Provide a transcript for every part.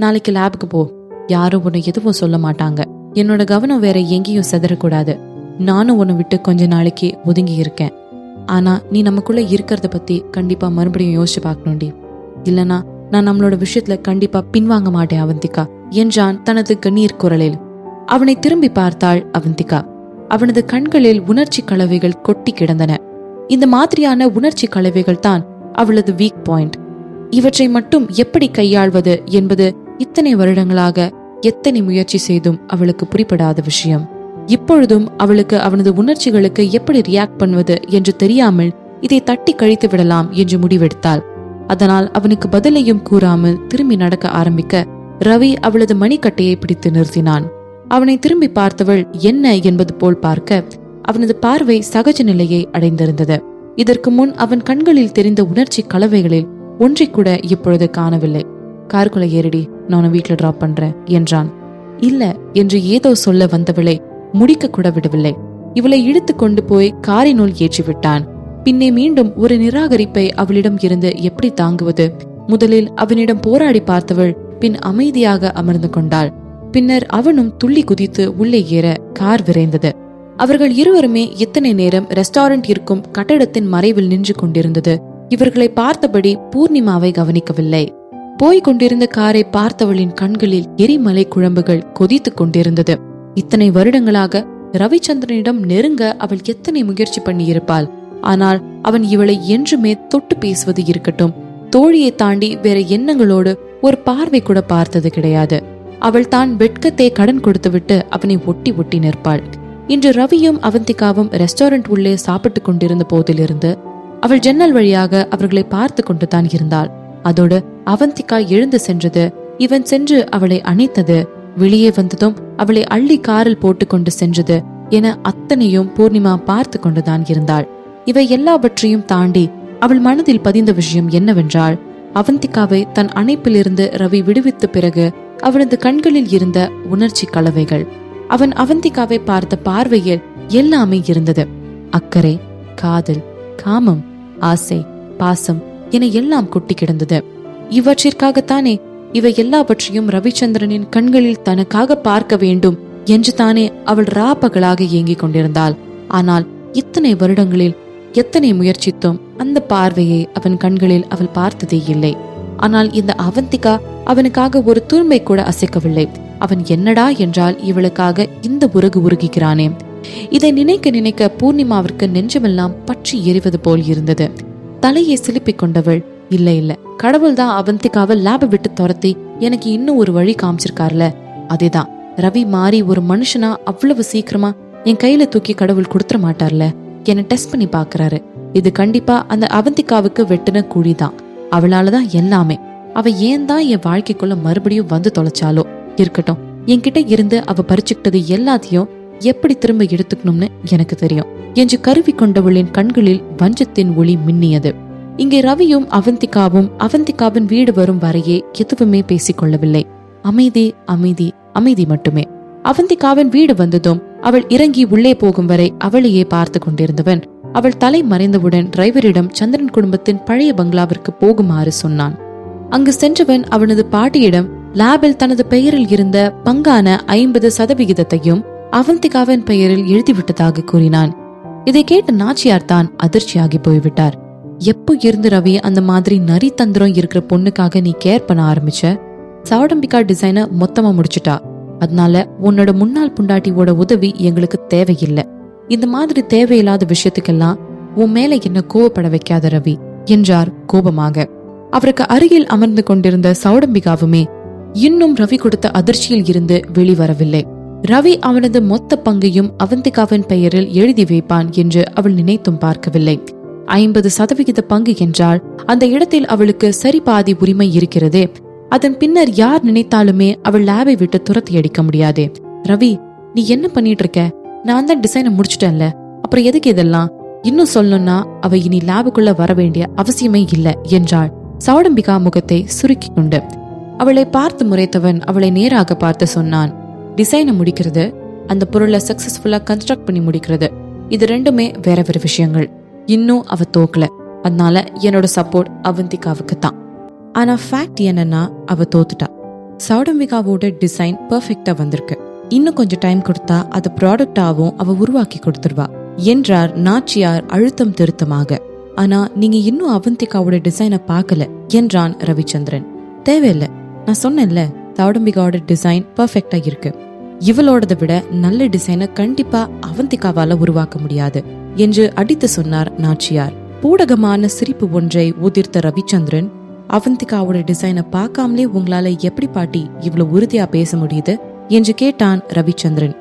நாளைக்கு லேபுக்கு போ, யாரும் உன்னை எதுவும் சொல்ல மாட்டாங்க. என்னோட கவனம் வேற எங்கேயும் செதறக்கூடாது. நானும் உன்னை விட்டு கொஞ்ச நாளைக்கு ஒதுங்கி இருக்கேன். ஆனா நீ நமக்குள்ள இருக்கிறத பத்தி கண்டிப்பா மறுபடியும் யோசிச்சு பார்க்கணும்டி. இல்லனா நான் நம்மளோட விஷயத்துல கண்டிப்பா பின்வாங்க மாட்டேன் அவந்திகா என்றான் தனது கண்ணீர் குரலில். அவனை திரும்பி பார்த்தாள் அவந்திகா. அவனது கண்களில் உணர்ச்சி கலவைகள் கொட்டி கிடந்தன. இந்த மாதிரியான உணர்ச்சி கலவைகள் தான் அவளது வீக் பாயிண்ட். இவற்றை மட்டும் எப்படி கையாள்வது என்பது இத்தனை வருடங்களாக எத்தனை முயற்சி செய்தும் அவளுக்கு புரிபடாத விஷயம். இப்பொழுதும் அவளுக்கு அவனது உணர்ச்சிகளுக்கு எப்படி ரியாக்ட் பண்ணுவது என்று தெரியாமல் இதை தட்டி கழித்து விடலாம் என்று முடிவெடுத்தாள். அதனால் அவனுக்கு பதிலையும் கூறாமல் திரும்பி நடக்க ஆரம்பிக்க ரவி அவளது மணிக்கட்டையை பிடித்து நிறுத்தினான். அவனை திரும்பி பார்த்தவள் என்ன என்பது போல் பார்க்க அவனது பார்வை சகஜ நிலையை அடைந்திருந்தது. இதற்கு முன் அவன் கண்களில் தெரிந்த உணர்ச்சி கலவைகளில் ஒன்றை கூட இப்பொழுது காணவில்லை. காருக்குள்ள ஏறிடி, நான் வீட்டுல டிராப் பண்றேன் என்றான். இல்ல என்று ஏதோ சொல்ல வந்தவளை முடிக்க கூட விடவில்லை. இவளை இழுத்து கொண்டு போய் காரினுள் ஏற்றிவிட்டான். பின்னே மீண்டும் ஒரு நிராகரிப்பை அவளிடம் இருந்து எப்படி தாங்குவது? முதலில் அவனிடம் போராடி பார்த்தவள் பின் அமைதியாக அமர்ந்து கொண்டாள். பின்னர் அவனும் துள்ளி குதித்து உள்ளே ஏற கார் விரைந்தது. அவர்கள் இருவருமே இத்தனை நேரம் ரெஸ்டாரண்ட் இருக்கும் கட்டடத்தின் மறைவில் நின்று கொண்டிருந்தது. இவர்களை பார்த்தபடி பூர்ணிமாவை கவனிக்கவில்லை. போய்க் கொண்டிருந்த காரை பார்த்தவளின் கண்களில் எரிமலை குழம்புகள் கொதித்துக் கொண்டிருந்தது. இத்தனை வருடங்களாக ரவிச்சந்திரனிடம் நெருங்க அவள் எத்தனை முயற்சி பண்ணி இருப்பாள். ஆனால் அவன் இவளை என்றுமே தொட்டு பேசுவது இருக்கட்டும், தோழியை தாண்டி வேற எண்ணங்களோடு ஒரு பார்வை கூட பார்த்தது கிடையாது. அவள் தான் வெட்கத்தை கடன் கொடுத்துவிட்டு அவனை ஒட்டி ஒட்டி நிற்பாள். இன்று ரவியும் அவந்திகாவும் ரெஸ்டாரண்ட் உள்ளே சாப்பிட்டு கொண்டிருந்த போதிலிருந்து அவள் ஜன்னல் வழியாக அவர்களை பார்த்து கொண்டுதான் இருந்தாள். அதோடு அவந்திகா எழுந்து சென்றது, இவன் சென்று அவளை அணைத்தது, வெளியே வந்ததும் அவளை அள்ளி காரில் போட்டு கொண்டு சென்றது என அத்தனையும் பூர்ணிமா பார்த்து கொண்டுதான் இருந்தாள். இவை எல்லாவற்றையும் தாண்டி அவள் மனதில் பதிந்த விஷயம் என்னவென்றால், அவந்திகாவை தன் அணைப்பிலிருந்து ரவி விடுவித்த பிறகு அவனது கண்களில் இருந்த உணர்ச்சி கலவைகள். அவன் அவந்திகாவை பார்த்த பார்வையில் எல்லாமே இருந்தது. அக்கறை, காதல், காமம், ஆசை, பாசம் என எல்லாம் கொட்டி கிடந்தது. இவற்றிற்காகத்தானே இவை எல்லாவற்றையும் ரவிச்சந்திரனின் கண்களில் தனக்காக பார்க்க வேண்டும் என்று தானே அவள் ராப்பகலாக ஏங்கிக் கொண்டிருந்தாள். ஆனால் இத்தனை வருடங்களில் எத்தனை முயற்சித்தும் அந்த பார்வையை அவன் கண்களில் அவள் பார்த்ததே இல்லை. ஆனால் இந்த அவந்திகா அவனுக்காக ஒரு துரும்பை கூட அசைக்கவில்லை. அவன் என்னடா என்றால் இவளுக்காக இந்த உருகு உருகிறானே. இதை நினைக்க நினைக்க பூர்ணிமாவிற்கு நெஞ்சமெல்லாம் பற்றி எரிவது போல் இருந்தது. தலையை சிலுப்பிக் கொண்டவள், இல்ல இல்ல, கடவுள் தான் அவந்திகாவை லேப விட்டு துரத்தி எனக்கு இன்னும் ஒரு வழி காமிச்சிருக்காருல, அதேதான். ரவி மாறி ஒரு மனுஷனா அவ்வளவு சீக்கிரமா என் கையில தூக்கி கடவுள் கொடுத்துட மாட்டார்ல. என்னை டெஸ்ட் பண்ணி பாக்குறாரு. இது கண்டிப்பா அந்த அவந்திகாவுக்கு வெட்டின கூலிதான். அவளாலதான் எல்லாமே. அவ ஏன் தான் என் வாழ்க்கைக்குள்ள மறுபடியும் வந்து தொலைச்சாலோ இருக்கட்டும். என்கிட்ட இருந்து அவ பறிச்சுக்கிட்டது எல்லாத்தையும் எப்படி திரும்ப எடுத்துக்கணும்னு எனக்கு தெரியும் என்று கருவி கொண்டவளின் கண்களில் வஞ்சத்தின் ஒளி மின்னியது. இங்கே ரவியும் அவந்திகாவும் அவந்திகாவின் வீடு வரும் வரையே எதுவுமே பேசிக்கொள்ளவில்லை. அமைதி அமைதி அமைதி மட்டுமே. அவந்திகாவின் வீடு வந்ததும் அவள் இறங்கி உள்ளே போகும் வரை அவளையே பார்த்து கொண்டிருந்தவன் அவள் தலை மறைந்தவுடன் டிரைவரிடம் சந்திரன் குடும்பத்தின் பழைய பங்களாவிற்கு போகுமாறு சொன்னான். அங்கு சென்றவன் அவனது பாட்டியிடம் லேபில் தனது பெயரில் இருந்த பங்கான 50% அவந்திகாவின் பெயரில் எழுதிவிட்டதாக கூறினான். இதை கேட்ட நாச்சியார் தான் அதிர்ச்சியாகி போய்விட்டார். எப்போ இருந்து ரவி அந்த மாதிரி நரி தந்திரம் இருக்கிற பொண்ணுக்காக நீ கேர் பண்ண ஆரம்பிச்ச? சவடம்பிகா டிசைனை மொத்தமா முடிச்சுட்டா. அதனால உன்னோட முன்னாள் புண்டாட்டியோட உதவி எங்களுக்கு தேவையில்லை. இந்த மாதிரி தேவையில்லாத விஷயத்துக்கெல்லாம் உன் மேல என்ன கோவப்பட வைக்காத ரவி என்றார் கோபமாக. அவருக்கு அருகில் அமர்ந்து கொண்டிருந்த சௌடம்பிகாவுமே இன்னும் ரவி கொடுத்த அதிர்ச்சியில் இருந்து வெளிவரவில்லை. ரவி அவனது மொத்த பங்கையும் அவந்திகாவின் பெயரில் எழுதி வைப்பான் என்று அவள் நினைத்தும் பார்க்கவில்லை. 50% பங்கு என்றால் அந்த இடத்தில் அவளுக்கு சரி பாதி உரிமை இருக்கிறதே. அதன் பின்னர் யார் நினைத்தாலுமே அவள் லேபை விட்டு துரத்தி அடிக்க முடியாதே. ரவி, நீ என்ன பண்ணிட்டு இருக்க? நான் தான் டிசைனை முடிச்சுட்டேன்ல, அப்புறம் எதுக்கு இதெல்லாம்? இன்னும் சொல்லணும்னா அவ இனி லேபுக்குள்ள வர வேண்டிய அவசியமே இல்லை என்றாள் சௌடம்பிகா முகத்தை சுருக்கி கொண்டு. அவளை பார்த்து முறைத்தவன் அவளை நேராக பார்த்து சொன்னான், டிசைனை முடிக்கிறது, அந்த பொருளை சக்சஸ்ஃபுல்லா கன்ஸ்ட்ரக்ட் பண்ணி முடிக்கிறது, இது ரெண்டுமே வேற வேற விஷயங்கள். இன்னும் அவ தோக்கல. அதனால என்னோட சப்போர்ட் அவந்திகாவுக்கு தான். ஆனா ஃபேக்ட் என்னன்னா அவ தோத்துட்டா. சௌடம்பிகாவோட டிசைன் பெர்ஃபெக்டா வந்திருக்கு. இன்னும் கொஞ்சம் டைம் கொடுத்தா அது ப்ராடக்டாவும் அவ உருவாக்கி கொடுத்துருவா என்றார் நாச்சியார் அழுத்தம் திருத்தமாக. ஆனா நீங்க இன்னும் அவந்திகாவோட டிசைனை பார்க்கல என்றான் ரவிச்சந்திரன். தேவையில்ல, நான் சொன்னேன்ல சௌடம்பிகாவோட டிசைன் பெர்ஃபெக்டா இருக்கு. இவளோடதை விட நல்ல டிசைனை கண்டிப்பா அவந்திகாவால உருவாக்க முடியாது என்று அடித்து சொன்னார் நாச்சியார். பூடகமான சிரிப்பு ஒன்றை உதிர்த்த ரவிச்சந்திரன், அவந்திகாவோட டிசைனை பார்க்காமலே உங்களால எப்படி பாட்டி இவ்வளவு உறுதியா பேச முடியுது என்று கேட்டான் ரவிச்சந்திரன்.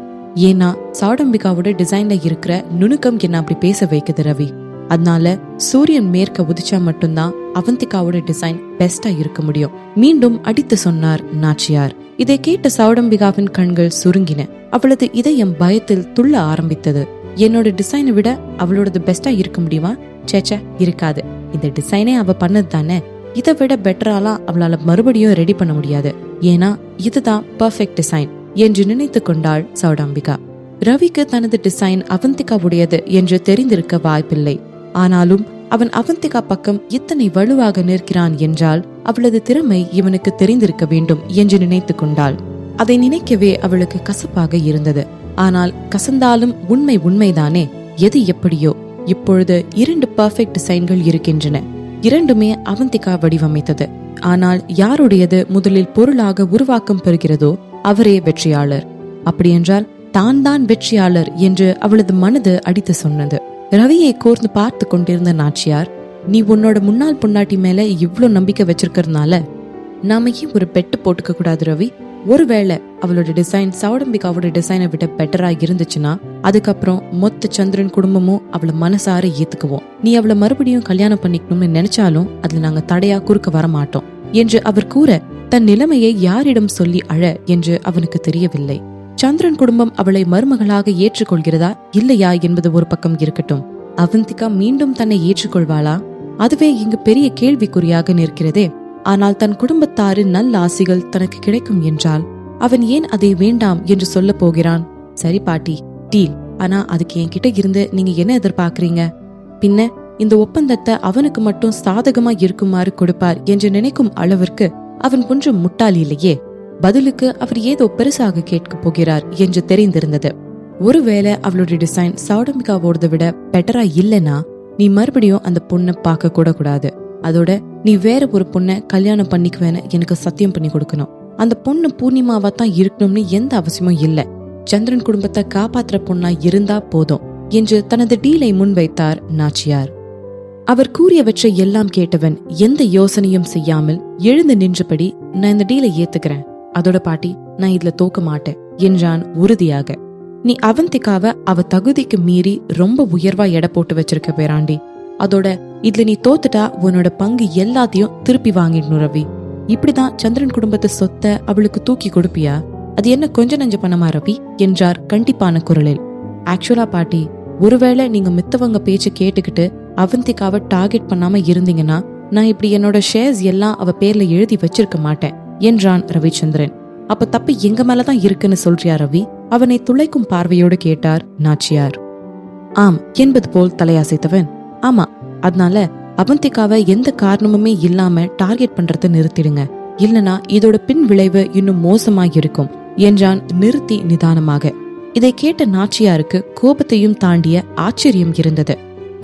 ஏன்னா சௌடம்பிகாவோட டிசைன்ல இருக்கிற நுணுக்கம் என்ன அப்படி பேச வைக்குது ரவி. அதனால சூரியன் மேற்க உதிச்சா மட்டும்தான் அவந்திகாவோட டிசைன் பெஸ்டா இருக்க முடியும் மீண்டும் அடித்து சொன்னார் நாச்சியார். இதை கேட்ட சௌடம்பிகாவின் கண்கள் சுருங்கின. அவளது இதயம் பயத்தில் துள்ள ஆரம்பித்தது. என்னோட டிசைனை விட அவளோடது பெஸ்டா இருக்க முடியுமா? சேச்சா, இருக்காது. இந்த டிசைனே அவ பண்ணது தானே, இதை விட பெட்டராலாம் அவளால மறுபடியும் ரெடி பண்ண முடியாது. ஏன்னா இதுதான் பெர்ஃபெக்ட் டிசைன் என்று நினைத்து கொண்டாள் சௌடம்பிகா. ரவிக்கு தனது டிசைன் அவந்திகாவுடையது என்று தெரிந்திருக்க வாய்ப்பில்லை. ஆனாலும் அவன் அவந்திகா பக்கம் இத்தனை வலுவாக நிற்கிறான் என்றால் அவளது திறமை இவனுக்கு தெரிந்திருக்க வேண்டும் என்று நினைத்து கொண்டாள். அதை நினைக்கவே அவளுக்கு கசப்பாக இருந்தது. ஆனால் கசந்தாலும் உண்மை உண்மைதானே. எது எப்படியோ இப்பொழுது 2 பெர்ஃபெக்ட் டிசைன்கள் இருக்கின்றன. இரண்டுமே அவந்திகா வடிவமைத்தது. ஆனால் யாருடையது முதலில் பொருளாக உருவாக்கம் பெறுகிறதோ அவரே வெற்றியாளர். அப்படியென்றால் தான் தான் வெற்றியாளர் என்று அவளது மனது அடித்து சொன்னது. ரவியை கோர்ந்து பார்த்து கொண்டிருந்த நாச்சியார், நீ உன்னோட முன்னாள் பொண்டாட்டி மேல இவ்ளோ நம்பிக்கை வச்சிருக்கிறதுனால நாம ஏன் ஒரு பெட்டு போட்டுக்க கூடாது ரவி? ஒருவேளை அவளோட டிசைன் சௌடம்பிகாவோட டிசைனை விட பெட்டரா இருந்துச்சுன்னா அதுக்கப்புறம் மொத்த சந்திரன் குடும்பமும் அவளை மனசார ஏத்துக்குவோம். நீ அவளை மறுபடியும் கல்யாணம் பண்ணிக்கணும்னு நினைச்சாலும் அதுல நாங்க தடையா குறுக்க வர மாட்டோம் என்று அவர் கூற தன் நிலைமையை யாரிடம் சொல்லி அழ என்று அவனுக்கு தெரியவில்லை. சந்திரன் குடும்பம் அவளை மருமகளாக ஏற்றுக்கொள்கிறதா இல்லையா என்பது ஒரு பக்கம் இருக்கட்டும், அவந்திகா மீண்டும் தன்னை ஏற்றுக்கொள்வாளா? அதுவே இங்கு பெரிய கேள்விக்குறியாக நிற்கிறதே. ஆனால் தன் குடும்பத்தாரின் நல்ல ஆசிகள் தனக்கு கிடைக்கும் என்றால் அவன் ஏன் அதை வேண்டாம் என்று சொல்ல போகிறான்? சரி பாட்டி, டீல். ஆனா அதுக்கு என்கிட்ட இருந்து நீங்க என்ன எதிர்பார்க்கறீங்க? பின்ன இந்த ஒப்பந்தத்தை அவனுக்கு மட்டும் சாதகமா இருக்குமாறு கொடுப்பார் என்று நினைக்கும் அளவிற்கு அவன் கொஞ்சம் முட்டாள் இல்லையே. பதிலுக்கு அவர் ஏதோ பெருசாக கேட்க போகிறார் என்று தெரிந்திருந்தது. ஒருவேளை அவளுடைய டிசைன் சௌடம்பிகாவோட விட பெட்டரா இல்லைன்னா நீ மறுபடியும் அந்த பொண்ணை பார்க்க கூட கூடாது. அதோட நீ வேற ஒரு பொண்ணை கல்யாணம் பண்ணிக்குவேன்னு எனக்கு சத்தியம் பண்ணி கொடுக்கணும். அந்த பொண்ணு பூர்ணிமாவா தான் இருக்கணும்னு எந்த அவசியமும் இல்ல. சந்திரன் குடும்பத்தை காப்பாற்றுற பொண்ணா இருந்தா போதும் என்று தனது டீலை முன்வைத்தார் நாச்சியார். அவர் கூறியவற்றை எல்லாம் கேட்டவன் எந்த யோசனையும் செய்யாமல் எழுந்து நின்றபடி, நான் இந்த டீலை ஏத்துக்கிறேன். அதோட பாட்டி, நான் இதுல தோக்க மாட்டேன் என்றான் உறுதியாக. நீ அவந்திகாவ அவ தகுதிக்கு மீறி ரொம்ப உயர்வா எடை போட்டு வச்சிருக்க பேராண்டி. அதோட இதுல நீ தோத்துட்டா உன்னோட பங்கு எல்லாத்தையும் திருப்பி வாங்கிடணும் ரவி. இப்படிதான் சந்திரன் குடும்பத்தை சொத்தை அவளுக்கு தூக்கி கொடுப்பியா? அது என்ன கொஞ்சம் நஞ்ச பணமா ரவி என்றார் கண்டிப்பான குரலில். ஆக்சுவலா பாட்டி, ஒருவேளை நீங்க மித்தவங்க பேச்சு கேட்டுக்கிட்டு அவந்திகாவை டார்கெட் பண்ணாம இருந்தீங்கன்னா நான் இப்படி என்னோட ஷேர்ஸ் எல்லாம் அவ பேர்ல எழுதி வச்சிருக்க மாட்டேன் என்றான் ரவிச்சந்திரன். அப்ப தப்பு எங்க மேலதான் இருக்குன்னு சொல்றியா ரவி? அவனை துளைக்கும் பார்வையோடு கேட்டார் நாச்சியார். ஆம் என்பது போல் தலையாசைத்தவன், ஆமா, அதனால அவந்திகாவை எந்த காரணமுமே இல்லாம டார்கெட் பண்றத நிறுத்திடுங்க. இல்லனா இதோட பின் விளைவு இன்னும் மோசமாக இருக்கும் என்றான் நிறுத்தி நிதானமாக. இதை கேட்ட நாச்சியாருக்கு கோபத்தையும் தாண்டிய ஆச்சரியம் இருந்தது.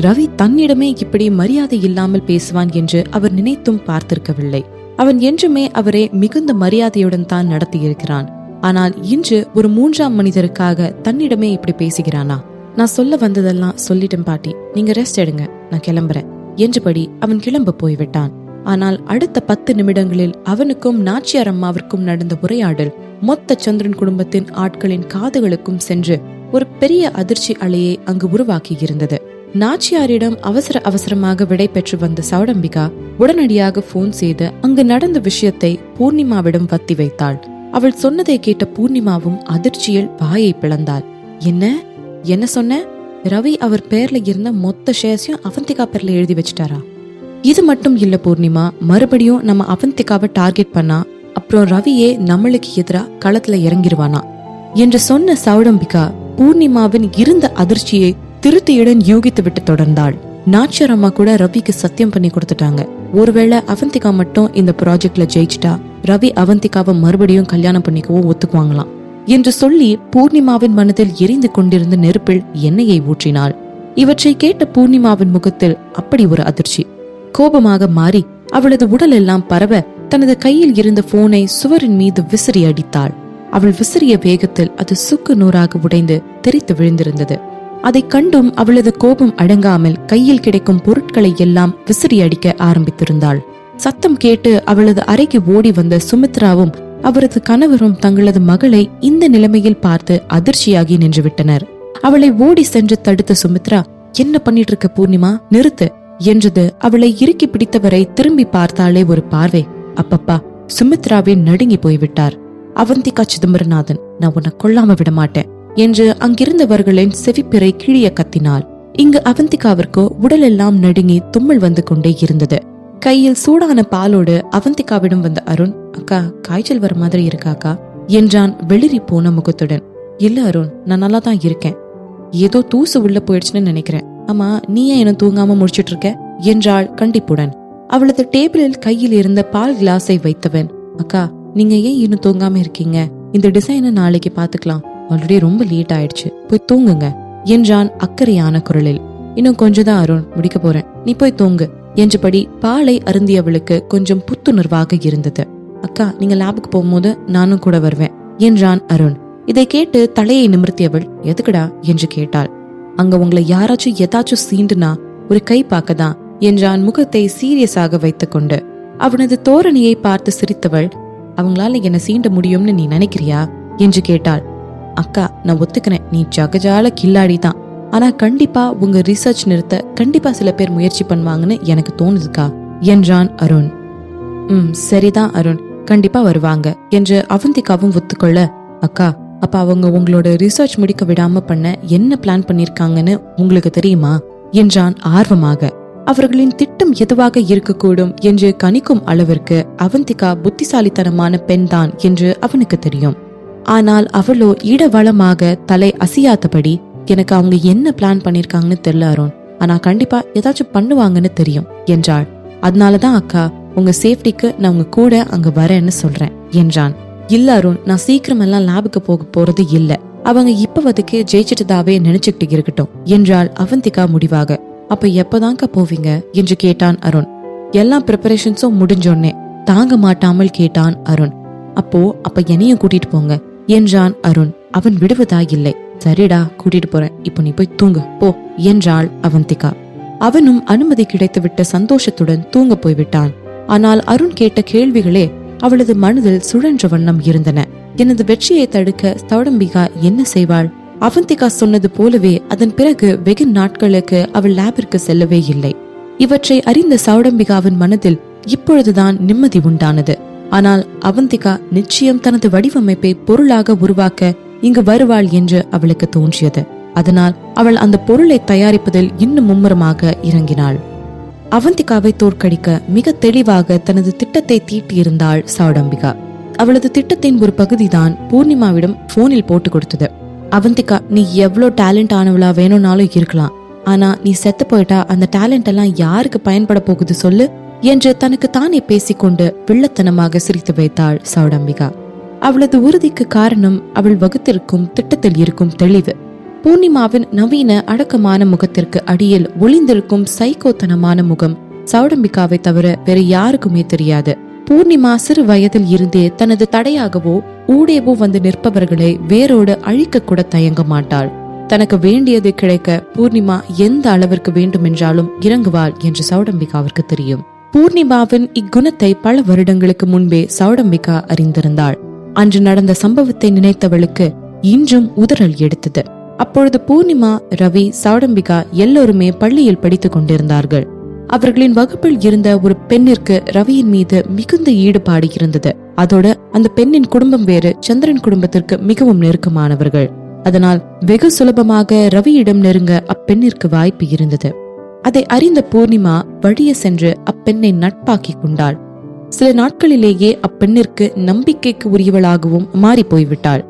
ரவி தன்னிடமே இப்படி மரியாதை இல்லாமல் பேசுவான் என்று அவர் நினைத்தும் பார்த்திருக்கவில்லை. அவன் என்றுமே அவரை மிகுந்த மரியாதையுடன் தான் நடத்தியிருக்கிறான். ஆனால் இன்று ஒரு 3ஆம் மனிதருக்காக தன்னிடமே இப்படி பேசுகிறானா? நான் சொல்ல வந்ததெல்லாம் சொல்லிட்டேன் பாட்டி, நீங்க ரெஸ்ட் எடுங்க, நான் கிளம்புறேன் என்றபடி அவன் கிளம்ப போய்விட்டான். ஆனால் அடுத்த 10 நிமிடங்களில் அவனுக்கும் நாச்சியார் அம்மாவிற்கும் நடந்த உரையாடல் மொத்த சந்திரன் குடும்பத்தின் ஆட்களின் காதுகளுக்கும் சென்று ஒரு பெரிய அதிர்ச்சி அலையை அங்கு உருவாக்கி இருந்தது. நாச்சியாரிடம் அவசர அவசரமாக விடை பெற்று வந்த சௌடம்பிகா உடனடியாக போன் செய்து அங்கு நடந்த விஷயத்தை பூர்ணிமாவிடம் வத்தி வைத்தாள். அவள் சொன்னதை கேட்ட பூர்ணிமாவும் அதிர்ச்சியில் வாயை பிளந்தாள். என்ன என்ன சொன்ன? ரவி அவர் பேர்ல இருந்த மொத்த ஷேர்ஸையும் அவந்திகா பேர்ல எழுதி வச்சிட்டாரா? இது மட்டும் இல்ல பூர்ணிமா, மறுபடியும் நம்ம அவந்திகாவை டார்கெட் பண்ணா அப்புறம் ரவியே நம்மளுக்கு எதிரா களத்துல இறங்கிருவானா என்று சொன்ன சௌடம்பிகா பூர்ணிமாவின் இருந்த அதிர்ச்சியை திருத்தியுடன் யூகித்து விட்டு தொடர்ந்தாள். நாச்சியார் அம்மா கூட ரவிக்கு சத்தியம் பண்ணி கொடுத்துட்டாங்க. ஒருவேளை அவந்திகா மட்டும் இந்த ப்ராஜெக்ட்ல ஜெயிச்சிட்டா ரவி அவந்திகாவை மறுபடியும் கல்யாணம் பண்ணிக்கவும் ஒத்துக்குவாங்களாம் என்று சொல்லி பூர்ணிமாவின் மனதில் எரிந்து கொண்டிருந்த நெருப்பில் எண்ணெயை ஊற்றினாள். இவற்றை கேட்ட பூர்ணிமாவின் முகத்தில் அப்படி ஒரு அதிர்ச்சி. கோபமாக மாறி அவளது உடல் எல்லாம் பரவ தனது கையில் இருந்த போனை சுவரின் மீது விசிறி அடித்தாள். அவள் விசிறிய வேகத்தில் அது சுக்கு நூறாக உடைந்து தெரித்து விழுந்திருந்தது. அதை கண்டும் அவளது கோபம் அடங்காமல் கையில் கிடைக்கும் பொருட்களை எல்லாம் விசிறி அடிக்க ஆரம்பித்திருந்தாள். சத்தம் கேட்டு அவளது அறைக்கு ஓடி வந்த சுமித்ராவும் அவரது கணவரும் தங்களது மகளை இந்த நிலைமையில் பார்த்து அதிர்ச்சியாகி நின்றுவிட்டனர். அவளை ஓடி சென்று தடுத்த சுமித்ரா, என்ன பண்ணிட்டு இருக்க பூர்ணிமா, நிறுத்து என்றது. அவளை இறுக்கி பிடித்தவரை திரும்பி பார்த்தாலே ஒரு பார்வை. அப்பப்பா, சுமித்ராவே நடுங்கி போய்விட்டார். அவந்திகா சிதம்பரநாதன், நான் உன்னை கொல்லாம விட மாட்டேன் என்று அங்கிருந்தவர்களின் செவிப்பிறை கிழிய கத்தினாள். இங்கு அவந்திகாவிற்கு உடலெல்லாம் நடுங்கி தும்மல் வந்து கொண்டே இருந்தது. கையில் சூடான பாலோடு அவந்திகாவிடம் வந்த அருண், அக்கா காய்ச்சல் வர மாதிரி இருக்காக்கா என்றான் வெளிரி போன முகத்துடன். இல்ல அருண், நான் நல்லா தான் இருக்கேன். ஏதோ தூசு உள்ள போயிடுச்சுன்னு நினைக்கிறேன். ஆமா, நீ ஏன் என்ன தூங்காம முடிச்சிட்டு இருக்க என்றாள் கண்டிப்புடன். அவளது டேபிளில் கையில் இருந்த பால் கிளாஸை வைத்தவன், அக்கா நீங்க ஏன் இன்னும் தூங்காம இருக்கீங்க? இந்த டிசைனை நாளைக்கு பாத்துக்கலாம். ஆல்ரெடி ரொம்ப லேட் ஆயிடுச்சு, போய் தூங்குங்க என்றான் அக்கறையான குரலில். இன்னும் கொஞ்சம் தான் அருண், முடிக்க போறேன், நீ போய் தூங்கு என்றபடி பாலை அருந்தியவளுக்கு கொஞ்சம் புத்துணர்வாக இருந்தது. அக்கா நீங்க லேபுக்கு போகும்போது நானும் கூட வருவேன் என்றான் அருண். இதை கேட்டு தலையை நிமிர்த்தியவள், எதுக்குடா என்று கேட்டாள். அங்க உங்களை யாராச்சும் ஏதாச்சும் சீண்டுனா ஒரு கை பார்க்கதான் என்றான் முகத்தை சீரியஸாக வைத்துக் கொண்டு. அவனது தோரணையை பார்த்து சிரித்தவள், அவங்களால என்ன சீண்ட முடியும்னு நீ நினைக்கிறியா என்று கேட்டாள். அக்கா நான் ஒத்துக்கிறேன், நீ ஜகஜால கில்லாடி தான். ஆனா கண்டிப்பா உங்க ரிசர்ச் நிறுத்த கண்டிப்பா சில பேர் முயற்சி பண்ணுவாங்கன்னு எனக்கு தோணுதுக்கா என்றான் அருண். சரிதான் அருண், கண்டிப்பா வருவாங்க என்று அவந்திகாவும் ஒத்துக்கொள்ள, அக்கா அப்ப அவங்க உங்களோட ரிசர்ச் முடிக்க விடாம பண்ண என்ன பிளான் பண்ணிருக்காங்கன்னு உங்களுக்கு தெரியுமா என்றான் ஆர்வமாக. அவர்களின் திட்டம் எதுவாக இருக்கக்கூடும் என்று கணிக்கும் அளவிற்கு அவந்திகா புத்திசாலித்தனமான பெண் தான் என்று அவனுக்கு தெரியும். ஆனால் அவளோ இடவளமாக தலை அசையாதபடி, எனக்கு அவங்க என்ன பிளான் பண்ணிருக்காங்கன்னு தெரியல அருண், ஆனா கண்டிப்பா ஏதாச்சும் பண்ணுவாங்கன்னு தெரியும் என்றாள். அதனாலதான் அக்கா உங்க சேஃப்டிக்கு நான் உங்க கூட அங்க வரேன்னு சொல்றேன் என்றான். இல்ல அருண், நான் சீக்கிரம் எல்லாம் லேபுக்கு போக போறது இல்ல. அவங்க இப்பவதுக்கு ஜெயிச்சிட்டதாவே நினைச்சுக்கிட்டு இருக்கட்டும் என்றாள் அவந்திகா முடிவாக. அப்ப எப்பதாங்க போவீங்க என்று கேட்டான் அருண். எல்லா ப்ரிப்பரேஷன்ஸும் முடிஞ்சோன்னே தாங்க மாட்டாமல் கேட்டான் அருண். அப்ப என்னையும் கூட்டிட்டு போங்க என்றான் அருண். அவன் விடுவதா இல்லை. சரிடா கூட்டிட்டு போறேன், இப்போ நீ போய் தூங்கு போ என்றாள் அவந்திகா. அவனும் அனுமதி கிடைத்துவிட்ட சந்தோஷத்துடன் தூங்க போய்விட்டான். ஆனால் அருண் கேட்ட கேள்விகளே அவளது மனதில் சுழன்ற வண்ணம் இருந்தன. எனது வெற்றியை தடுக்க சௌடம்பிகா என்ன செய்வாள்? அவந்திகா சொன்னது போலவே அதன் பிறகு வெகு நாட்களுக்கு அவள் லேபிற்கு செல்லவே இல்லை. இவற்றை அறிந்த சௌடம்பிகாவின் மனதில் இப்பொழுதுதான் நிம்மதி உண்டானது. ஆனால் அவந்திகா நிச்சயம் தனது வடிவமைப்பை பொருளாக உருவாக்க இங்கு வருவாள் என்று அவளுக்கு தோன்றியது. அதனால் அவள் அந்த பொருளை தயாரிப்பதில் இன்னும் மும்முரமாக இறங்கினாள். அவந்திகாவை தோற்கடிக்க மிக தெளிவாக தனது திட்டத்தை தீட்டியிருந்தாள் சௌடம்பிகா. அவளது திட்டத்தின் ஒரு பகுதிதான் பூர்ணிமாவிடம் போனில் போட்டு கொடுத்தது. அவந்திகா, நீ எவ்வளோ டேலண்ட் ஆனவளா வேணும்னாலும் இருக்கலாம், ஆனா நீ செத்து போயிட்டா அந்த டேலண்ட் எல்லாம் யாருக்கு பயன்பட போகுது சொல்லு என்று தனக்கு தானே பேசிக்கொண்டு வில்லத்தனமாக சிரித்து வைத்தாள் சௌடம்பிகா. அவளது உறுதிக்கு காரணம் அவள் வகுத்திருக்கும் திட்டத்தில் இருக்கும் தெளிவு. பூர்ணிமாவின் நவீன அடக்கமான முகத்திற்கு அடியில் ஒளிந்திருக்கும் சைக்கோத்தனமான முகம் சௌடம்பிகாவை தவிர வேற யாருக்குமே தெரியாது. பூர்ணிமா சிறு வயதில் இருந்தே தனது தடையாகவோ ஊடேவோ வந்து நிற்பவர்களை வேரோடு அழிக்க கூட தயங்க மாட்டாள். தனக்கு வேண்டியது கிடைக்க பூர்ணிமா எந்த அளவிற்கு வேண்டுமென்றாலும் இறங்குவாள் என்று சௌடம்பிகாவிற்கு தெரியும். பூர்ணிமாவின் இக்குணத்தை பல வருடங்களுக்கு முன்பே சௌடம்பிகா அறிந்திருந்தாள். அன்று நடந்த சம்பவத்தை நினைத்தவளுக்கு இன்றும் உதறல் எடுத்தது. அப்பொழுது பூர்ணிமா, ரவி, சௌடம்பிகா எல்லோருமே பள்ளியில் படித்துக் கொண்டிருந்தார்கள். அவர்களின் வகுப்பில் இருந்த ஒரு பெண்ணிற்கு ரவியின் மீது மிகுந்த ஈடுபாடு இருந்தது. அதோடு அந்த பெண்ணின் குடும்பம் வேறு சந்திரன் குடும்பத்திற்கு மிகவும் நெருக்கமானவர்கள். அதனால் வெகு சுலபமாக ரவியிடம் நெருங்க அப்பெண்ணிற்கு வாய்ப்பு இருந்தது. அதை அறிந்த பூர்ணிமா வழிய சென்று அப்பெண்ணை நட்பாக்கி கொண்டாள். சில நாட்களிலேயே அப்பெண்ணிற்கு நம்பிக்கைக்கு உரியவளாகவும் மாறி போய்விட்டாள்.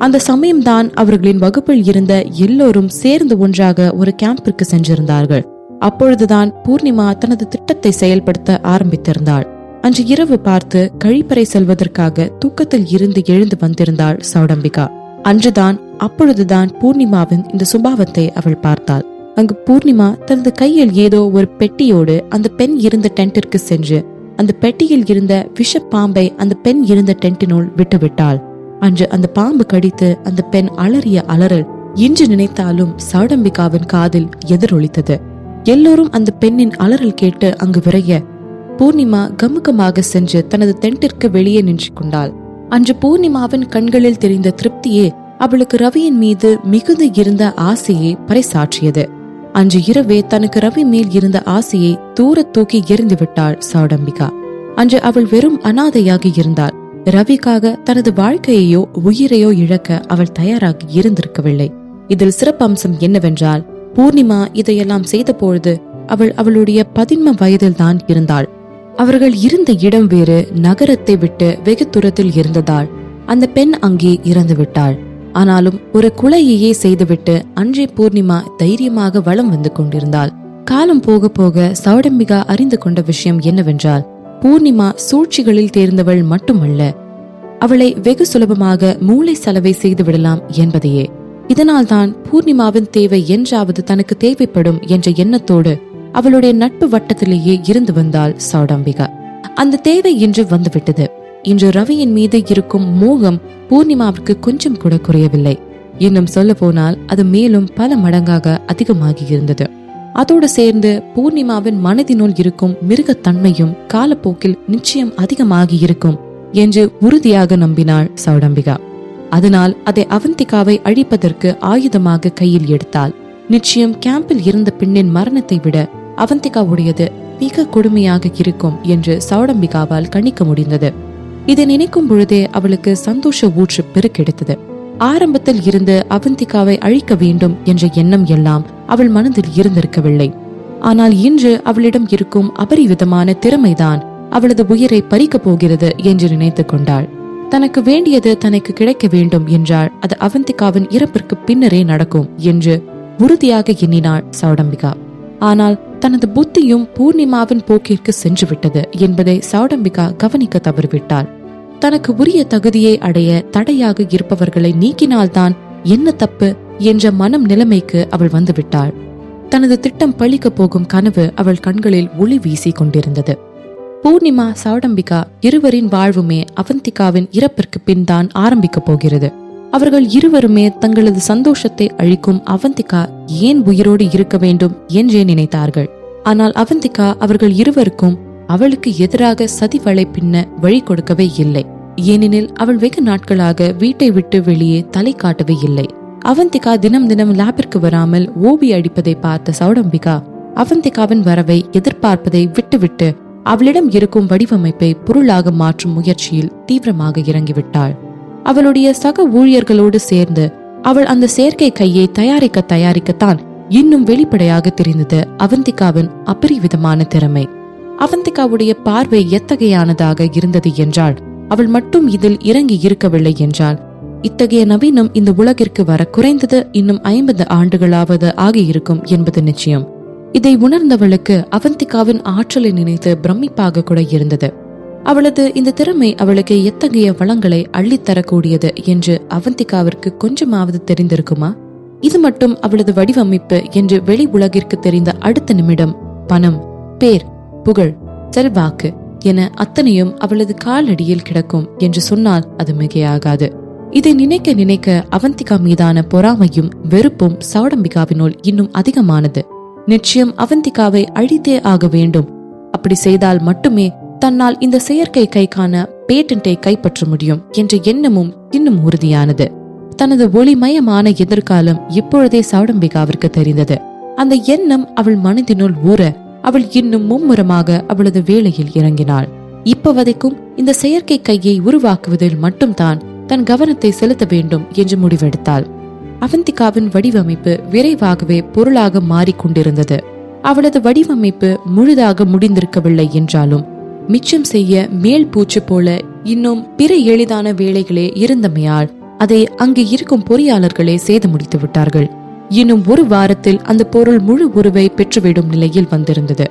அந்த சமயம்தான் அவர்களின் வகுப்பில் இருந்த எல்லோரும் சேர்ந்து ஒன்றாக ஒரு கேம்பிற்கு சென்றிருந்தார்கள். அப்பொழுதுதான் பூர்ணிமா தனது திட்டத்தை செயல்படுத்த ஆரம்பித்திருந்தாள். அன்று இரவு பார்த்து கழிப்பறை செல்வதற்காக தூக்கத்தில் இருந்து எழுந்து வந்திருந்தாள் சௌடம்பிகா. அன்றுதான் அப்பொழுதுதான் பூர்ணிமாவின் இந்த சுபாவத்தை அவள் பார்த்தாள். அங்கு பூர்ணிமா தனது கையில் ஏதோ ஒரு பெட்டியோடு அந்த பெண் இருந்த டென்ட்டிற்கு சென்று அந்த பெட்டியில் இருந்த விஷ பாம்பை அந்த பெண் இருந்த டென்ட்டினுள் விட்டுவிட்டாள். அன்று அந்த பாம்பு கடித்து அந்த பெண் அலறிய அலறல் இன்று நினைத்தாலும் சௌடம்பிகாவின் காதில் எதிரொலித்தது. எல்லோரும் அந்த பெண்ணின் அலறல் கேட்டு அங்கு விரைய பூர்ணிமா கமுகமாக சென்று தனது டென்ட்டிற்கு வெளியே நின்று கொண்டாள். அன்று பூர்ணிமாவின் கண்களில் தெரிந்த திருப்தியே அவளுக்கு ரவியின் மீது மிகுந்த இருந்த ஆசையை பறைசாற்றியது. அன்று இரவே தனக்கு ரவி மேல் இருந்த ஆசையை தூர தூக்கி எறிந்து விட்டாள் சௌடம்பிகா. அன்று அவள் வெறும் அனாதையாக இருந்தாள். ரவிக்காக தனது வாழ்க்கையையோ உயிரையோ இழக்க அவள் தயாராக இருந்திருக்கவில்லை. இதில் சிறப்பம்சம் என்னவென்றால், பூர்ணிமா இதையெல்லாம் செய்த பொழுது அவள் அவளுடைய 13 வயதில் தான் இருந்தாள். அவர்கள் இருந்த இடம் வேறு, நகரத்தை விட்டு வெகு தூரத்தில் இருந்ததால் அந்த பெண் அங்கே இறந்து விட்டாள். ஆனாலும் ஒரு குலையையே செய்துவிட்டு அன்றே பூர்ணிமா தைரியமாக வலம் வந்து கொண்டிருந்தாள். காலம் போக போக சௌடம்பிகா அறிந்து கொண்ட விஷயம் என்னவென்றால், பூர்ணிமா சூழ்ச்சிகளில் தேர்ந்தவள் மட்டுமல்ல, அவளை வெகு சுலபமாக மூளை சலவை செய்து விடலாம் என்பதையே. இதனால்தான் பூர்ணிமாவின் தேவை என்றாவது தனக்கு தேவைப்படும் என்ற எண்ணத்தோடு அவளுடைய நட்பு வட்டத்திலேயே இருந்து வந்தாள் சௌடம்பிகா. அந்த தேவை இன்று வந்துவிட்டது. இன்று ரவியின் மீது இருக்கும் மோகம் பூர்ணிமாவுக்கு கொஞ்சம் கூட குறையவில்லை. இன்னும் சொல்ல போனால் அது மேலும் பல மடங்காக அதிகமாகி இருந்தது. அதோடு சேர்ந்து பூர்ணிமாவின் மனதினுள் இருக்கும் மிருகத்தன்மையும் காலப்போக்கில் நிச்சயம் அதிகமாகி இருக்கும் என்று உறுதியாக நம்பினாள் சௌடம்பிகா. அதனால் அதை அவந்திகாவை அழிப்பதற்கு ஆயுதமாக கையில் எடுத்தாள். நிச்சயம் கேம்பில் இருந்த பெண்ணின் மரணத்தை விட அவந்திகாவுடையது மிக கொடுமையாக இருக்கும் என்று சௌடம்பிகாவால் கணிக்க முடிந்தது. இதை நினைக்கும் பொழுதே அவளுக்கு சந்தோஷ ஊற்று பெருக்கெடுத்தது. ஆரம்பத்தில் இருந்து அவந்திகாவை அழிக்க வேண்டும் என்ற எண்ணம் எல்லாம் அவள் மனதில் இருந்திருக்கவில்லை. ஆனால் இன்று அவளிடம் இருக்கும் அபரிவிதமான திறமைதான் அவளது உயிரை பறிக்கப் போகிறது என்று நினைத்து கொண்டாள். தனக்கு வேண்டியது தனக்கு கிடைக்க வேண்டும் என்றால் அது அவந்திகாவின் இறப்பிற்கு பின்னரே நடக்கும் என்று உறுதியாக எண்ணினாள் சௌடம்பிகா. ஆனால் தனது புத்தியும் பூர்ணிமாவின் போக்கிற்கு சென்று விட்டது என்பதை சௌடம்பிகா கவனிக்க தவறிவிட்டாள். தனக்கு உரிய தகுதியை அடைய தடையாக இருப்பவர்களை நீக்கினால்தான் என்ன தப்பு என்ற மனம் நிலைமைக்கு அவள் வந்துவிட்டாள். தனது திட்டம் பழிக்க போகும் கனவு அவள் கண்களில் ஒளி வீசி கொண்டிருந்தது. பூர்ணிமா சௌடம்பிகா இருவரின் வாழ்வுமே அவந்திகாவின் இறப்பிற்கு பின் தான் ஆரம்பிக்க போகிறது. அவர்கள் இருவருமே தங்களது சந்தோஷத்தை அழிக்கும் அவந்திகா ஏன் உயிரோடு இருக்க வேண்டும் என்றே நினைத்தார்கள். ஆனால் அவந்திகா அவர்கள் இருவருக்கும் அவளுக்கு எதிராக சதி வலை பின்ன வழி கொடுக்கவே இல்லை. ஏனெனில் அவள் வெகு நாட்களாக வீட்டை விட்டு வெளியே தலை காட்டவே இல்லை. அவந்திகா தினம் தினம் லேபிற்கு வராமல் ஓபி அடிப்பதை பார்த்த சௌடம்பிகா அவந்திகாவின் வரவை எதிர்பார்ப்பதை விட்டுவிட்டு அவளிடம் இருக்கும் வடிவமைப்பை பொருளாக மாற்றும் முயற்சியில் தீவிரமாக இறங்கிவிட்டாள். அவளுடைய சக ஊழியர்களோடு சேர்ந்து அவள் அந்த செயற்கை கையை தயாரிக்கத்தான் இன்னும் வெளிப்படையாக தெரிந்தது அவந்திகாவின் அபரிவிதமான திறமை. அவந்திகாவுடைய பார்வை எத்தகையானதாக இருந்தது என்றால், அவள் மட்டும் இதில் இறங்கி இருக்கவில்லை என்றால் இத்தகைய நவீனம் இந்த உலகிற்கு வர குறைந்தது இன்னும் 50 ஆண்டுகளாவது ஆகியிருக்கும் என்பது நிச்சயம். இதை உணர்ந்தவளுக்கு அவந்திகாவின் ஆற்றலை நினைத்து பிரமிப்பாக கூட இருந்தது. அவளது இந்த திறமை அவளுக்கு எத்தகைய வளங்களை அள்ளித்தரக்கூடியது என்று அவந்திகாவிற்கு கொஞ்சமாவது தெரிந்திருக்குமா? இது மட்டும் அவளது வடிவமைப்பு என்று வெளி உலகிற்கு தெரிந்த அடுத்த நிமிடம் பணம், பேர், புகழ், செல்வாக்கு என அத்தனையும் அவளது காலடியில் கிடக்கும் என்று சொன்னால் அது மிகையாகாது. இதை நினைக்க நினைக்க அவந்திகா மீதான பொறாமையும் வெறுப்பும் சௌடம்பிகாவினுள் இன்னும் அதிகமானது. நிச்சயம் அவந்திகாவை அழித்தே ஆக வேண்டும். அப்படி செய்தால் மட்டுமே தன்னால் இந்த செயற்கை கைக்கான பேட்டன்டை கைப்பற்ற முடியும் என்ற எண்ணமும் இன்னும் உறுதியானது. தனது ஒளிமயமான எதிர்காலம் இப்பொழுதே சௌடம்பிகாவிற்கு தெரிந்தது. அந்த எண்ணம் அவள் மனதினுள் ஊற அவள் இன்னும் மும்முரமாக அவளது வேலையில் இறங்கினாள். இப்போதைக்கும் இந்த செயற்கை கையை உருவாக்குவதில் மட்டும்தான் தன் கவனத்தை செலுத்த வேண்டும் என்று முடிவெடுத்தாள். அவந்திகாவின் வடிவமைப்பு விரைவாகவே பொருளாக மாறிக்கொண்டிருந்தது. அவளது வடிவமைப்பு முழுதாக முடிந்திருக்கவில்லை என்றாலும் மிச்சம் செய்ய மேல் பூச்சு போல இன்னும் பிற எளிதான வேலைகளே இருந்தமையால் அதை அங்கு இருக்கும் பொறியாளர்களே செய்து முடித்து விட்டார்கள். இன்னும் ஒரு வாரத்தில் அந்த பொருள் முழு உருவை பெற்றுவிடும் நிலையில் வந்திருந்தது.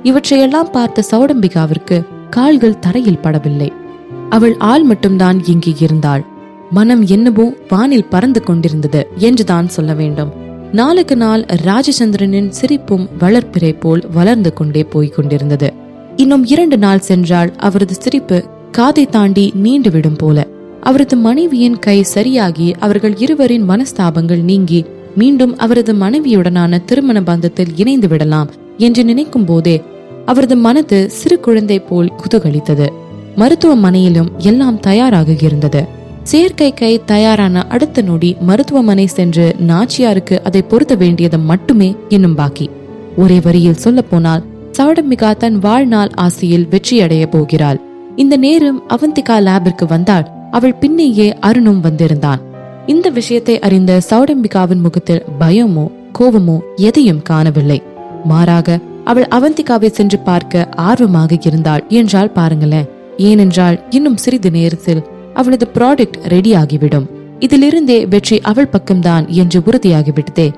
இவற்றையெல்லாம் பார்த்த சௌடம்பிகாவிற்கு கால்கள் தரையில் படவில்லை. அவள் ஆள் மட்டும்தான் இங்கே இருந்தாள். மனம் என்னவோ வானில் பறந்து கொண்டிருந்தது என்றுதான் சொல்ல வேண்டும். நாளுக்கு நாள் ராஜச்சந்திரனின் சிரிப்பும் வளர்ப்பிறை போல் வளர்ந்து கொண்டே போய்கொண்டிருந்தது. இன்னும் 2 நாள் சென்றால் அவரது சிரிப்பு காதை தாண்டி நீண்டுவிடும் போல. அவரது மனைவியின் கை சரியாகி அவர்கள் இருவரின் மனஸ்தாபங்கள் நீங்கி மீண்டும் அவரது மனைவியுடனான திருமண பந்தத்தில் இணைந்து விடலாம் என்று நினைக்கும் போதே அவரது மனது சிறு குழந்தை போல் குதூகலித்தது. மருத்துவமனையிலும் எல்லாம் தயாராக இருந்தது. செயற்கை கை தயாரான அடுத்த நொடி மருத்துவமனை சென்று நாச்சியாருக்கு அதை பொருத்த வேண்டியது மட்டுமே இன்னும் பாக்கி. ஒரே வரியில் சொல்ல போனால் சௌடம்பிகா தன் வாழ்நாள் ஆசையில் வெற்றியடைய போகிறாள். இந்த நேரம் அவந்திகா லேபிற்கு வந்தாள். அவள் பின்னேயே அருணும் வந்திருந்தான். இந்த விஷயத்தை அறிந்த சௌடம்பிகாவின் முகத்தில் பயமோ கோபமோ எதையும் காணவில்லை. மாறாக அவள் அவந்திகாவை சென்று பார்க்க ஆர்வமாக இருந்தாள் என்றால் பாருங்களேன். ஏனென்றால் இன்னும் சிறிது நேரத்தில் அவளது ப்ராடக்ட் ரெடி ஆகிவிடும். இதிலிருந்தே வெற்றி அவள் பக்கம்தான் என்று உறுதியாகிவிட்டதே.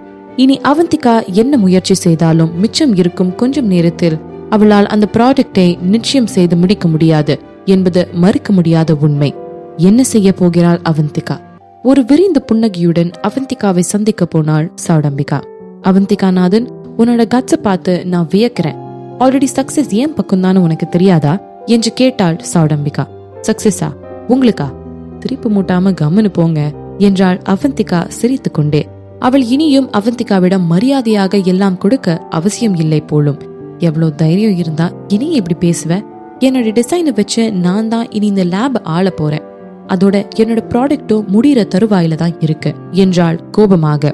இனி அவந்திகா என்ன முயற்சி செய்தாலும் மிச்சம் இருக்கும் கொஞ்சம் நேரத்தில் அவளால் அந்த ப்ராடக்டை நிச்சயம் செய்து முடிக்க முடியாது என்பது மறுக்க முடியாத உண்மை. என்ன செய்ய போகிறாள் அவந்திகா? ஒரு விரிந்த புன்னகையுடன் அவந்திகாவை சந்திக்க போனாள் சௌடம்பிகா. அவந்திகா நாதன், உன்னோட கட்ஸ பார்த்து நான் வியக்கிறேன். ஆல்ரெடி சக்சஸ் ஏன் பக்கம்தான்னு உனக்கு தெரியாதா என்று கேட்டாள் சௌடம்பிகா. சக்சஸா? உங்களுக்கா? திருப்பி மூட்டாம கம்முன்னு போங்க என்றாள் அவந்திகா சிரித்து கொண்டே. அவள் இனியும் அவந்திகாவிடம் மரியாதையாக எல்லாம் கொடுக்க அவசியம் இல்லை போலும். எவ்வளவு தைரியம் இருந்தா இனி எப்படி பேசுவ? என்னோட டிசைனை வச்சு நான் தான் இனி இந்த லேப் ஆள போறேன். அதோட என்னோட ப்ராடக்டும் முடிகிற தருவாயில தான் இருக்கு என்றாள் கோபமாக.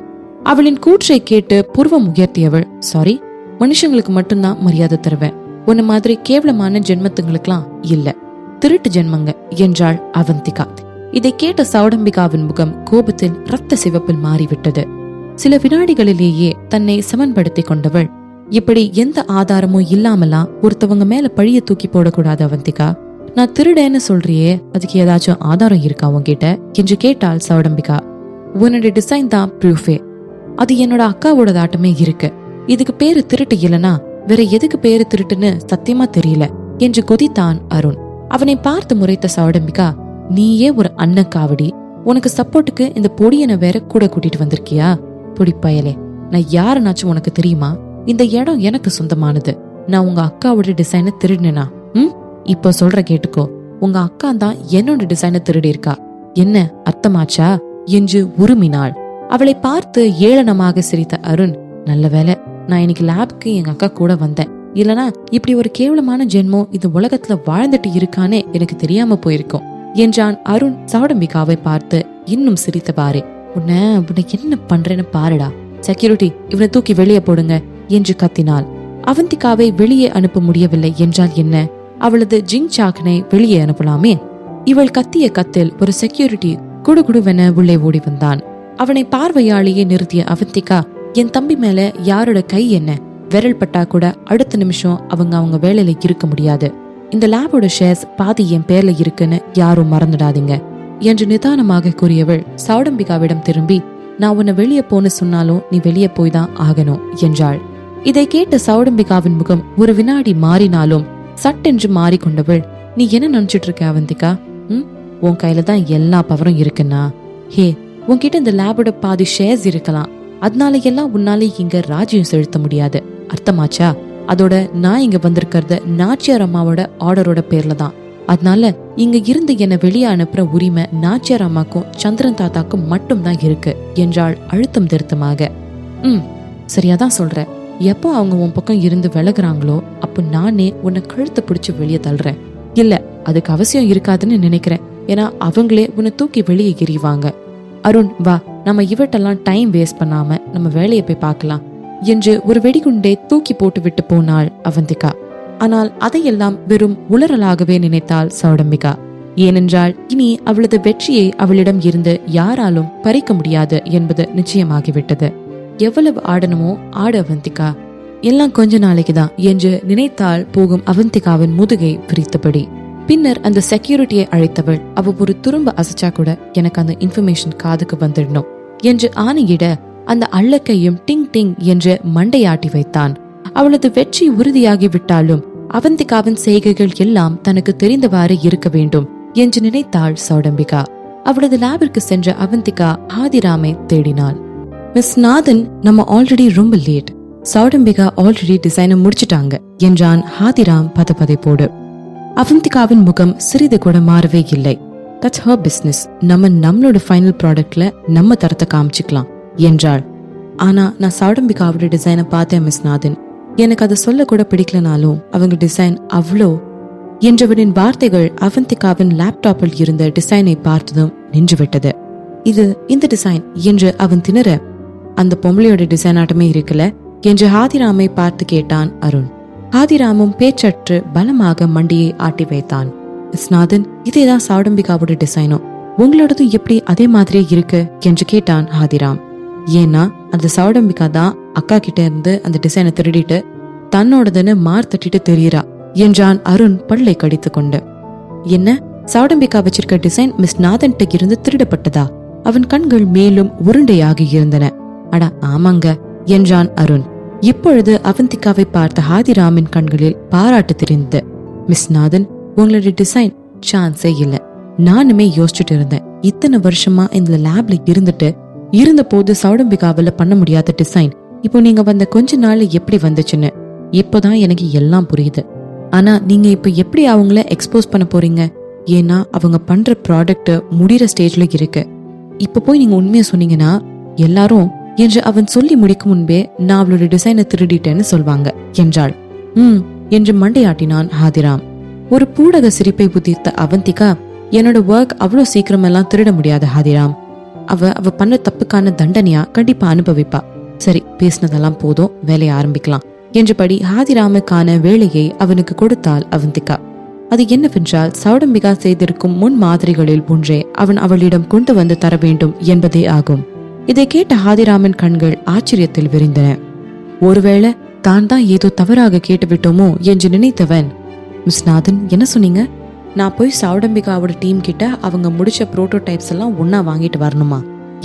அவளின் கூற்றை கேட்டு புருவம் உயர்த்தியவள், சாரி, மனுஷங்களுக்கு மட்டும்தான் மரியாதை தருவேன், உன்ன மாதிரி கேவலமான ஜென்மத்துங்களுக்கெல்லாம் இல்ல, திருட்டு ஜென்மங்க என்றாள் அவந்திகா. இதை கேட்ட சௌடம்பிகாவின் முகம் கோபத்தில் இரத்த சிவப்பில் மாறிவிட்டது. சில வினாடிகளிலேயே தன்னை சமன்படுத்தி கொண்டவள், இப்படி எந்த ஆதாரமும் இல்லாமலாம் ஒருத்தவங்க மேல பழிய தூக்கி போடக்கூடாது அவந்திகா. நான் திருடேன்னு சொல்றியே, அதுக்கு ஏதாச்சும் ஆதாரம் இருக்கா உன்கிட்ட என்று கேட்டாள் சௌடம்பிகா. உன்னோட டிசைன் தான் ப்ரூஃபே. அது என்னோட அக்காவோட தாட்டமே இருக்கு. இதுக்கு பேரு திருட்டு இல்லனா வேற எதுக்கு பேரு திருட்டுன்னு சத்தியமா தெரியல என்று கொதித்தான் அருண். அவனை பார்த்து முறைத்த சௌடம்பிகா, நீயே ஒரு அண்ணக்காவடி, உனக்கு சப்போர்ட்டுக்கு இந்த பொடியனை வேற கூட கூட்டிட்டு வந்திருக்கியா? பொடி பயலே, நான் யாருனாச்சும் உனக்கு தெரியுமா? இந்த இடம் எனக்கு சொந்தமானது. நான் உங்க அக்காவோட டிசைனை திருடினா? இப்ப சொல்ற கேட்டுக்கோ, உங்க அக்கா தான் என்னோட டிசைனை திருடி இருக்கா. என்ன அர்த்தமாச்சா என்று உருமினாள். அவளை பார்த்து ஏளனமாக சிரித்த அருண், நல்ல வேலை நான் இன்னைக்கு லேப்க்கு எங்க அக்கா கூட வந்தேன். இல்லனா இப்படி ஒரு கேவலமான ஜென்மம் இந்த உலகத்துல வாழ்ந்துட்டு இருக்கானே எனக்கு தெரியாம போயிருக்கும் என்றான் அருண் சௌடம்பிகாவை பார்த்து இன்னும் சிரித்தவாறே. உன்னை என்ன பண்றேன்னு பாருடா, செக்யூரிட்டி இவனை தூக்கி வெளியே போடுங்க என்று கத்தினாள். அவந்திகாவை வெளியே அனுப்ப முடியவில்லை என்றால் என்ன, அவளது ஜிங் சாக்கனை வெளியே அனுப்பலாமே. இவள் கத்திய கத்தில் ஒரு செக்யூரிட்டி குடுகுடுவென உள்ளே ஓடி வந்தான். அவனை பார்வையாளியே நிறுத்திய அவந்திகா, என் தம்பி மேல யாரோட கை என்ன, விரல் பட்டா கூட அடுத்த நிமிஷம் அவங்க வேலையில இருக்க முடியாது. இந்த லேபோட ஷேர்ஸ் பாதி என் பேர்ல இருக்குன்னு யாரும் மறந்துடாதீங்க என்று நிதானமாக கூறியவள் சௌடம்பிகாவிடம் திரும்பி, நான் உன்னை வெளியே போன்னு சொன்னாலும் நீ வெளியே போய் தான் ஆகணும் என்றாள். இதை கேட்ட சௌடம்பிகாவின் முகம் ஒரு வினாடி மாறினாலும் சட்டென்று மாறிக்கொண்டவள், நீ என்ன நினைச்சிட்டு இருக்க அவந்திகா? உன் கையில தான் எல்லா பவரும் இருக்குன்னா? ஹே, உன்கிட்ட இந்த லேபோட பாதி ஷேர்ஸ் இருக்கலாம், அதனால எல்லாம் உன்னாலே இங்க ராஜ்யம் செலுத்த முடியாது, அர்த்தமாச்சா? அதோட நான் இங்க வந்திருக்கிறது நாச்சியார் அம்மாவோட ஆர்டரோட பேர்ல தான். அதனால இங்க இருந்து என்ன வெளியே அனுப்புற உரிமை நாச்சியார் அம்மாக்கும் சந்திரன் தாத்தாக்கும் மட்டும் தான் இருக்கு என்றாள் அழுத்தம் திருத்தமாக. சரியாதான் சொல்ற. எப்போ அவங்க உன் பக்கம் இருந்து விலகுறாங்களோ அப்ப நானே உன்னை கழுத்தை பிடிச்சு வெளியே தள்ளுறேன். இல்ல, அதுக்கு அவசியம் இருக்காதுன்னு நினைக்கிறேன். ஏன்னா அவங்களே உன்னை தூக்கி வெளியே எறிவாங்க. அருண் வா, நம்ம இவட்டெல்லாம் டைம் வேஸ்ட் பண்ணாம நம்ம வேலையை போய் பார்க்கலாம் என்று ஒரு வெடிகுண்டை தூக்கி போட்டு விட்டு போனாள் அவந்திகா. ஆனால் அதையெல்லாம் வெறும் உளறலாகவே நினைத்தாள் சௌடம்பிகா. ஏனென்றால் இனி அவளது வெற்றியை அவளிடம் இருந்து யாராலும் பறிக்க முடியாது என்பது நிச்சயமாகிவிட்டது. எவ்வளவு ஆடணுமோ ஆடு அவந்திகா, எல்லாம் கொஞ்ச நாளைக்குதான் என்று நினைத்தால் போகும் அவந்திகாவின் முதுகை விரித்தபடி. பின்னர் அந்த செக்யூரிட்டியை அழைத்தவள், அவ ஒரு துரும்ப அசைச்சா கூட எனக்கு அந்த இன்ஃபர்மேஷன் காதுக்கு வந்துடணும் என்று ஆணையிட அந்த அள்ளக்கையும் டிங் டிங் என்று மண்டையாட்டி வைத்தான். அவளது வெற்றி உறுதியாகி விட்டாலும் அவந்திகாவின் செய்கைகள் எல்லாம் தனக்கு தெரிந்தவாறு இருக்க வேண்டும் என்று நினைத்தாள் சௌடம்பிகா. அவளது லேபிற்கு சென்ற அவந்திகா ஹாதிராமை தேடினாள். மிஸ் நாதன், நம்ம ஆல்ரெடி ரொம்ப லேட். சௌடம்பிகா ஆல்ரெடி டிசைனை முடிச்சிட்டாங்க என்றான் ஹாதிராம் பதபதைப்போடு. அவந்திகாவின் முகம் சிறிது கூட மாறவே இல்லை. That's her business. நம்மளோட ஃபைனல் ப்ராடக்ட்ல நம்ம தரத்தை காமிச்சுக்கலாம் என்றாள். ஆனா நான் சௌடம்பிகாவோட டிசைனை பார்த்தேன் மிஸ் நாதன். எனக்கு அதை சொல்ல கூட பிடிக்கலனாலும் அவங்க டிசைன் அவ்வளோ என்றவனின் வார்த்தைகள் அவந்திகாவின் லேப்டாப்பில் இருந்த டிசைனை பார்த்ததும் நின்றுவிட்டது. இந்த டிசைன் என்று அவன் திணற, அந்த பொம்பளையோட டிசைன் ஆட்டமே இருக்கல என்று ஹாதிராமை பார்த்து கேட்டான் அருண். ஹாதிராமும் பேச்சற்று பலமாக மண்டியை ஆட்டி வைத்தான். மிஸ் நாதன், இதேதான் சௌடம்பிகாவோட டிசைனோ, உங்களோடதும் எப்படி அதே மாதிரியே இருக்கு என்று கேட்டான் ஹாதிராம். ஏன்னா அந்த சௌடம்பிகா தான் அக்கா கிட்ட இருந்து அந்த டிசைனை திருடிட்டு தன்னோடதுன்னு மார் தட்டிட்டு தெரியுறா என்றான் அருண் பல்லை கடித்து கொண்டு. என்ன, சௌடம்பிகா வச்சிருக்க டிசைன் மிஸ் நாதன் இருந்து திருடப்பட்டதா? அவன் கண்கள் மேலும் உருண்டையாகி இருந்தன. அடா ஆமாங்க என்றான் அருண். இப்பொழுது அவந்திகாவை பார்த்த ஹாதிராமின் கண்களில் பாராட்டு தெரிந்தது. மிஸ் நாதன், உங்களோட டிசைன் சான்ஸே இல்ல. நானுமே யோசிச்சுட்டு இருந்தேன், இத்தனை வருஷமா இந்த லேப்ல இருந்த போது சௌடம்பிகாவில பண்ண முடியாத டிசைன் இப்போ நீங்க வந்த கொஞ்ச நாள் எப்படி வந்துச்சுன்னு. இப்போதான் எனக்கு எல்லாம் புரியுது. ஆனா நீங்க இப்ப எப்படி அவங்கள எக்ஸ்போஸ் பண்ண போறீங்க? ஏன்னா அவங்க பண்ற ப்ராடக்ட் முடிகிற ஸ்டேஜ்ல இருக்கு. இப்ப போய் நீங்க உண்மையை சொன்னீங்கன்னா எல்லாரும் என்று அவன் சொல்லி முடிக்கும் முன்பே நான் அவளோட டிசைனை திருடிட்டேன்னு சொல்வாங்க என்றாள். என்று மண்டையாட்டினான் ஹாதிராம். ஒரு பூடக சிரிப்பை புதிர்த்த அவந்திகா, என்னோட ஒர்க் அவ்வளவு சீக்கிரமெல்லாம் திருட முடியாது ஹாதிராம். அவ பண்ண தப்புக்கான தண்டனையா கண்டிப்பா அனுபவிப்பா. சரி, பேசினதெல்லாம் போதும், வேலையை ஆரம்பிக்கலாம் என்றபடி ஹாதிராமுக்கான வேலையை அவனுக்கு கொடுத்தாள் அவந்திகா. அது என்னவென்றால் சௌடம்பிகா செய்திருக்கும் முன் மாதிரிகளில் ஒன்றே அவன் அவளிடம் கொண்டு வந்து தர வேண்டும் என்பதே ஆகும். இதை கேட்ட ஹாதிராமின் கண்கள் ஆச்சரியத்தில் விரிந்தன. ஒருவேளை தான் ஏதோ தவறாக கேட்டுவிட்டோமோ என்று நினைத்தவன், மிஸ் நாதன் என்ன சொன்னீங்க? நான் போய் சௌடம்பிகாவோட டீம் கிட்ட அவங்க முடிச்ச புரோட்டோடைப்ஸ் எல்லாம் ஒன்னா வாங்கிட்டு வரணுமா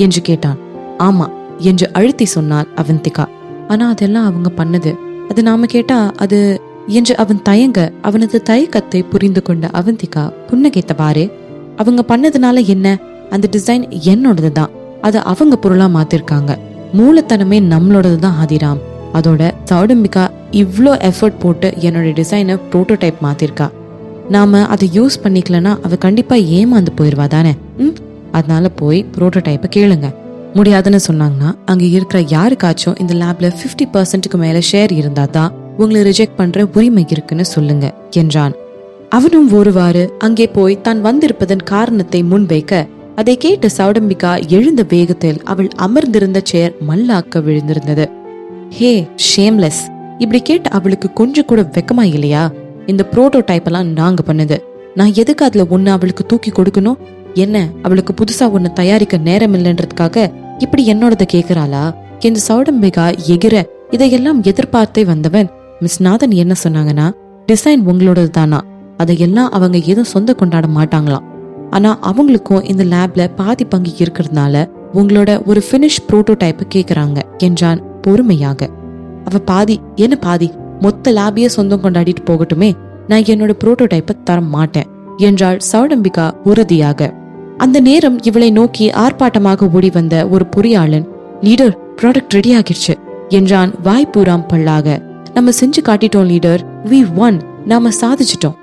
என்று கேட்டான். ஆமா என்று அழுத்தி சொன்னாள் அவந்திகா. ஆனா அதெல்லாம் அவங்க பண்ணது, அது நாம கேட்டா அது என்று அவன் தயங்க, அவனது தயக்கத்தை புரிந்து கொண்ட அவந்திகா புன்னகைத்தவாறே, அவங்க பண்ணதுனால என்ன? அந்த டிசைன் என்னோடதுதான், அது அவங்க பொருளா மாத்திருக்காங்க. மூலத்தனமே நம்மளோடதுதான் ஹாதிராம். அதோட சௌடம்பிகா இவ்ளோ எஃபர்ட் போட்டு என்னோட டிசைனை புரோட்டோடைப் மாத்திருக்கா. நாம அதை யூஸ் பண்ணிக்கலன்னா அவ கண்டிப்பா ஏமாந்து போயிருவா தானே. அதனால போய் புரோட்டோடைப்பை கேளுங்க. முடியாதுன்னு சொன்னாங்கன்னா அங்க இருக்கிற யாருக்காச்சும் இந்த லேப்ல 50% மேல ஷேர் இருந்தா தான் உங்களை ரிஜெக்ட் பண்ற உரிமை இருக்குன்னு சொல்லுங்க என்றான். அவனும் ஒருவாறு அங்கே போய் தான் வந்திருப்பதன் காரணத்தை முன்வைக்க, அதை கேட்டு சௌடம்பிகா எழுந்த வேகத்தில் அவள் அமர்ந்திருந்த சேர் மல்லாக்க விழுந்திருந்தது. ஹே ஷேம்லெஸ், இப்படி கேட்டு அவளுக்கு கொஞ்சம் கூட வெக்கமா இல்லையா? இந்த புரோட்டோடைப் எல்லாம் நாங்க பண்ணது, நான் எதுக்கு அதுல ஒண்ணு அவளுக்கு தூக்கி கொடுக்கணும்? என்ன, அவளுக்கு புதுசா ஒண்ணு தயாரிக்க நேரம் இல்லைன்றதுக்காக இப்படி என்னோடத கேக்குறாளா என்று சௌடம்பிகா எகிர, இதையெல்லாம் எதிர்பார்த்தே வந்தவன், மிஸ் நாதன் என்ன சொன்னாங்கன்னா, டிசைன் உங்களோடது தானா, அதையெல்லாம் அவங்க எதுவும் சொந்த கொண்டாட மாட்டாங்களாம். ஆனா அவங்களுக்கும் இந்த லேப்ல பாதி பங்கு இருக்கிறதுனால உங்களோட ஒரு பினிஷ் புரோட்டோடைப் கேக்குறாங்க என்றான் பொறுமையாக. அவ பாதி என்ன பாதி, மொத்த லேபிய சொந்தம் கொண்டாடிட்டு போகட்டுமே, நான் என்னோட புரோட்டோடைப்பை தர மாட்டேன் என்றாள் சௌடம்பிகா உறுதியாக. அந்த நேரம் இவளை நோக்கி ஆர்ப்பாட்டமாக ஓடி வந்த ஒரு பொறியாளன், லீடர் ப்ராடக்ட் ரெடி ஆகிடுச்சு என்றான் வாய்ப்பூராம் பல்லாக. நம்ம செஞ்சு காட்டிட்டோம் லீடர், we won, நாம சாதிச்சிட்டோம்